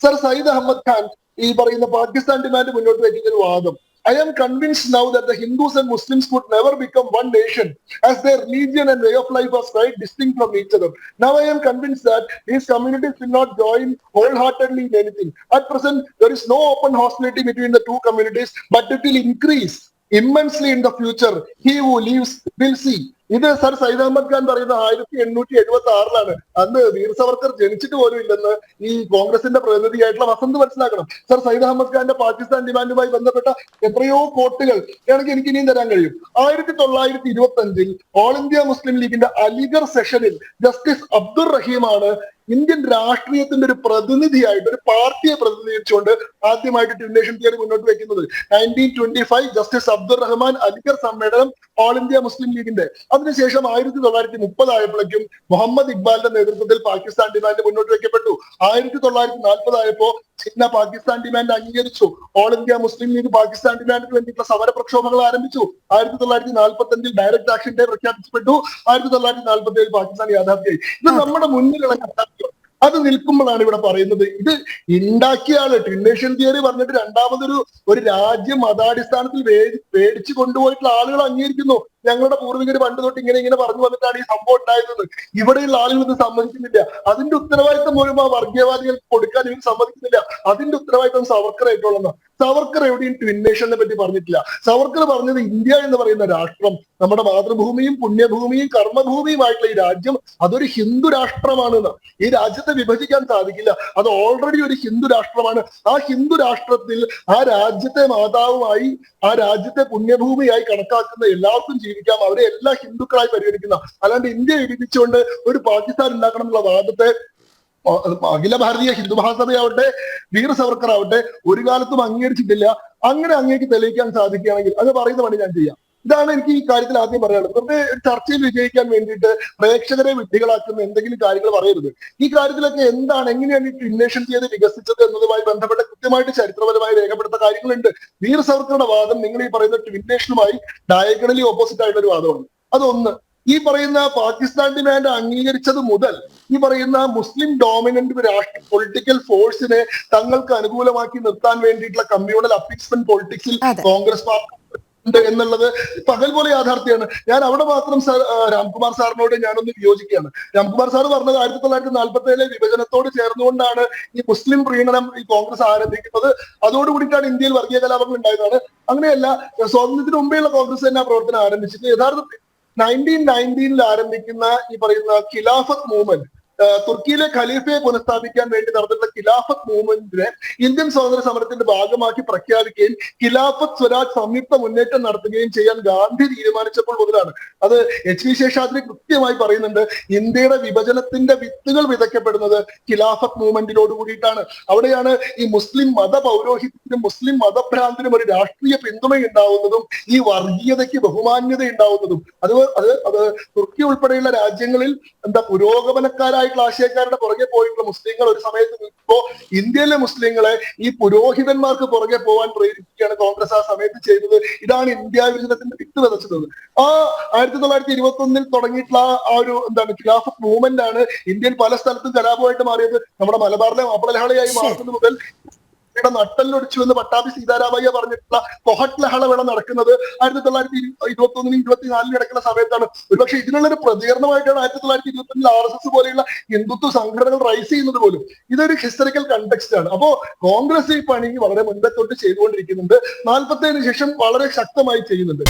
Sir Sayyid Ahmed Khan ഈ പറയുന്ന Pakistan demand മുന്നോട്ട് വയ്ക്കുന്ന ഒരു വാദം, I am convinced now that the Hindus and Muslims could never become one nation as their religion and way of life was quite distinct from each other. Now I am convinced that these communities will not join wholeheartedly in anything. At present, there is no open hostility between the two communities, but it will increase immensely in the future. He who lives will see. ഇത് sir Sayyid Ahmed Khan പറയുന്ന 1876 അന്ന് വീർ സവർക്കർ ജനിച്ചിട്ട് പോലും ഇല്ലെന്ന് ഈ കോൺഗ്രസിന്റെ പ്രതിനിധിയായിട്ടുള്ള വസന്ത് മനസ്സിലാക്കണം. Sir Sayyid Ahmed ഖാന്റെ പാകിസ്ഥാൻ ഡിമാൻഡുമായി ബന്ധപ്പെട്ട എത്രയോ കോട്ടുകൾ ആണെങ്കിൽ എനിക്ക് ഇനിയും തരാൻ കഴിയും. 1925 ഓൾ ഇന്ത്യ മുസ്ലിം ലീഗിന്റെ അലിഗർ സെഷനിൽ ജസ്റ്റിസ് അബ്ദുർ റഹീമാണ് ഇന്ത്യൻ രാഷ്ട്രീയത്തിന്റെ ഒരു പ്രതിനിധിയായിട്ട്, ഒരു പാർട്ടിയെ പ്രതിനിധീകരിച്ചുകൊണ്ട് ആദ്യമായിട്ട് ട്വിന്നേഷൻ തിയറി മുന്നോട്ട് വെക്കുന്നത്. 1925 ജസ്റ്റിസ് അബ്ദുർ റഹ്മാൻ അലിഗർ സമ്മേളനം ഓൾ ഇന്ത്യ മുസ്ലിം ലീഗിന്റെ. അതിനുശേഷം 1930 ആയപ്പോഴേക്കും മുഹമ്മദ് ഇക്ബാലിന്റെ നേതൃത്വത്തിൽ പാകിസ്ഥാൻ ഡിമാൻഡ് മുന്നോട്ട് വെക്കപ്പെട്ടു. 1940 ആയപ്പോ ചിന്ന പാകിസ്ഥാൻ ഡിമാൻഡ് അംഗീകരിച്ചു. ഓൾ ഇന്ത്യ മുസ്ലിം ലീഗ് പാകിസ്ഥാൻ ഡിമാൻഡിന് വേണ്ടിയിട്ടുള്ള സമര പ്രക്ഷോഭങ്ങൾ ആരംഭിച്ചു. 1945 ഡയറക്ട് ആക്ഷൻ ഡേ പ്രഖ്യാപിക്കപ്പെട്ടു. 1947 പാകിസ്ഥാൻ യാഥാർത്ഥ്യമായി. ഇത് നമ്മുടെ മുന്നിലുള്ള യാഥാർത്ഥ്യം. അത് നിൽക്കുമ്പോഴാണ് ഇവിടെ പറയുന്നത് ഇത് ഉണ്ടാക്കിയ ആള് ട്വിന്നേഷൻ തിയറി പറഞ്ഞിട്ട് ഒരു രാജ്യം മതാടിസ്ഥാനത്തിൽ പേടിച്ചു കൊണ്ടുപോയിട്ടുള്ള ആളുകൾ അംഗീകരിക്കുന്നു. ഞങ്ങളുടെ പൂർവികർ പണ്ട് തൊട്ട് ഇങ്ങനെ പറഞ്ഞു വന്നിട്ടാണ് ഈ സംഭവം ഉണ്ടായത്. ഇവിടെയുള്ള ആളുകൾ ഇത് സമ്മതിക്കുന്നില്ല. അതിന്റെ ഉത്തരവാദിത്തം മുഴുവൻ ആ വർഗീയവാദികൾക്ക് കൊടുക്കാൻ ഇവർ സമ്മതിക്കുന്നില്ല. അതിന്റെ ഉത്തരവാദിത്തം സവർക്കർ ആയിട്ടുള്ളതാണ്. സവർക്കർ എവിടെയും ട്വിന്നേഷനെ പറ്റി പറഞ്ഞിട്ടില്ല. സവർക്കർ പറഞ്ഞത് ഇന്ത്യ എന്ന് പറയുന്ന രാഷ്ട്രം നമ്മുടെ മാതൃഭൂമിയും പുണ്യഭൂമിയും കർമ്മഭൂമിയുമായിട്ടുള്ള ഈ രാജ്യം അതൊരു ഹിന്ദു രാഷ്ട്രമാണെന്ന്. ഈ രാജ്യത്തെ വിഭജിക്കാൻ സാധിക്കില്ല. അത് ഓൾറെഡി ഒരു ഹിന്ദു രാഷ്ട്രമാണ്. ആ ഹിന്ദു രാഷ്ട്രത്തിൽ ആ രാജ്യത്തെ മാതാവുമായി, ആ രാജ്യത്തെ പുണ്യഭൂമിയായി കണക്കാക്കുന്ന എല്ലാവർക്കും ജീവിക്കാം. അവരെ എല്ലാ ഹിന്ദുക്കളായി പരിഗണിക്കുന്ന, അല്ലാണ്ട് ഇന്ത്യ വിഭജിച്ചുകൊണ്ട് ഒരു പാകിസ്ഥാൻ ഉണ്ടാക്കണം എന്നുള്ള വാദത്തെ അഖില ഭാരതീയ ഹിന്ദു മഹാസഭയാവട്ടെ വീർ സവർക്കർ ആവട്ടെ ഒരു കാലത്തും അംഗീകരിച്ചിട്ടില്ല. അങ്ങനെ അങ്ങേക്ക് തെളിയിക്കാൻ സാധിക്കുകയാണെങ്കിൽ അത് പറയുന്ന പണി ഞാൻ ചെയ്യാം. ഇതാണ് എനിക്ക് ഈ കാര്യത്തിൽ ആദ്യം പറയാനുള്ളത്. വെറുതെ ചർച്ചയിൽ വിജയിക്കാൻ വേണ്ടിയിട്ട് പ്രേക്ഷകരെ വിഡ്ഢികളാക്കുന്ന എന്തെങ്കിലും കാര്യങ്ങൾ പറയരുത്. ഈ കാര്യത്തിലൊക്കെ എങ്ങനെയാണ് ഈ ട്വിന്നേഷൻ ചെയ്ത് വികസിച്ചത് എന്നതുമായി ബന്ധപ്പെട്ട കൃത്യമായിട്ട് ചരിത്രപരമായി രേഖപ്പെടുത്ത കാര്യങ്ങളുണ്ട്. വീർ സവർക്കറുടെ വാദം നിങ്ങൾ ഈ പറയുന്ന ട്വിന്നേഷനുമായി ഡയഗണലി ഓപ്പോസിറ്റ് ആയിട്ടുള്ള ഒരു വാദമാണ്. അതൊന്ന്. ഈ പറയുന്ന പാകിസ്ഥാൻ ഡിമാൻഡ് അംഗീകരിച്ചത് മുതൽ ഈ പറയുന്ന മുസ്ലിം ഡോമിനന്റ് പൊളിറ്റിക്കൽ ഫോഴ്സിനെ തങ്ങൾക്ക് അനുകൂലമാക്കി നിർത്താൻ വേണ്ടിയിട്ടുള്ള കമ്മ്യൂണൽ അപ്പീസ്മെന്റ് പൊളിറ്റിക്സിൽ കോൺഗ്രസ് പാർട്ടി എന്നുള്ളത് പകൽ പോലെ യാഥാർത്ഥ്യമാണ്. ഞാൻ അവിടെ മാത്രം രാംകുമാർ സാറിനോട് ഞാനൊന്ന് വിയോജിക്കുകയാണ്. രാംകുമാർ സാർ പറഞ്ഞത് 1947 വിഭജനത്തോട് ചേർന്നുകൊണ്ടാണ് ഈ മുസ്ലിം പ്രീണനം ഈ കോൺഗ്രസ് ആരംഭിക്കുന്നത്. അതോടുകൂടിയിട്ടാണ് ഇന്ത്യയിൽ വർഗീയ കലാപങ്ങൾ ഉണ്ടായതാണ്. അങ്ങനെയല്ല, സ്വാതന്ത്ര്യത്തിന് മുമ്പേയുള്ള കോൺഗ്രസ് തന്നെ ആ പ്രവർത്തനം ആരംഭിച്ചത്. യഥാർത്ഥത്തിൽ 1919 ആരംഭിക്കുന്ന ഈ പറയുന്ന ഖിലാഫത്ത് മൂവ്മെന്റ്, തുർക്കിയിലെ ഖലീഫയെ പുനഃസ്ഥാപിക്കാൻ വേണ്ടി നടത്തുന്ന ഖിലാഫത്ത് മൂവ്മെന്റിനെ ഇന്ത്യൻ സ്വാതന്ത്ര്യ സമരത്തിന്റെ ഭാഗമാക്കി പ്രഖ്യാപിക്കുകയും ഖിലാഫത്ത് സ്വരാജ് സംയുക്ത മുന്നേറ്റം നടത്തുകയും ചെയ്യാൻ ഗാന്ധി തീരുമാനിച്ചപ്പോൾ മുതലാണ്. അത് എച്ച് വി ശേഷാദ്രി കൃത്യമായി പറയുന്നുണ്ട്. ഇന്ത്യയുടെ വിഭജനത്തിന്റെ വിത്തുകൾ വിതയ്ക്കപ്പെടുന്നത് ഖിലാഫത്ത് മൂവ്മെന്റിനോട് കൂടിയിട്ടാണ്. അവിടെയാണ് ഈ മുസ്ലിം മത പൗരോഹിത്യത്തിനും മുസ്ലിം മതഭ്രാന്തിനും ഒരു രാഷ്ട്രീയ പിന്തുണ ഉണ്ടാവുന്നതും ഈ വർഗീയതയ്ക്ക് ബഹുമാന്യത ഉണ്ടാവുന്നതും. അത് തുർക്കി ഉൾപ്പെടെയുള്ള രാജ്യങ്ങളിൽ പുരോഗമനക്കാരായ ആശയക്കാരുടെ പുറകെ പോയിട്ടുള്ള മുസ്ലിങ്ങൾ ഒരു സമയത്ത് നിൽക്കുമ്പോൾ ഇന്ത്യയിലെ മുസ്ലിങ്ങളെ ഈ പുരോഹിതന്മാർക്ക് പുറകെ പോകാൻ പ്രേരിപ്പിക്കുകയാണ് കോൺഗ്രസ് ആ സമയത്ത് ചെയ്തത്. ഇതാണ് ഇന്ത്യ വിഭജനത്തിന്റെ വിത്ത് വിതച്ചത്. ആ 1921 തുടങ്ങിയിട്ടുള്ള ആ ഒരു ഖിലാഫത്ത് മൂവ്മെന്റ് ആണ് ഇന്ത്യയിൽ പല സ്ഥലത്തും കലാപമായിട്ട് മാറിയത്. നമ്മുടെ മലബാറിലെ മാപ്പിളലഹളയായി മാറുന്നത് മുതൽ നട്ടല്ലൊടിച്ചു എന്ന് പട്ടാഭി സീതാരാമയ്യ പറഞ്ഞിട്ടുള്ള കൊഹട്ട് ലഹള വേള നടക്കുന്നത് 1921 24 നടക്കുന്ന സമയത്താണ്. ഒരുപക്ഷെ ഇതിനുള്ളൊരു പ്രതികരണമായിട്ടാണ് 1921 RSS പോലെയുള്ള ഹിന്ദുത്വ സംഘടനകൾ റൈസ് ചെയ്യുന്നത് പോലും. ഇതൊരു ഹിസ്റ്ററിക്കൽ കണ്ടെക്സ്റ്റ് ആണ്. അപ്പോ കോൺഗ്രസ് ഈ പണി വളരെ മുൻപേ തൊട്ട് ചെയ്തുകൊണ്ടിരിക്കുന്നുണ്ട്. 47 ശേഷം വളരെ ശക്തമായി ചെയ്യുന്നുണ്ട്.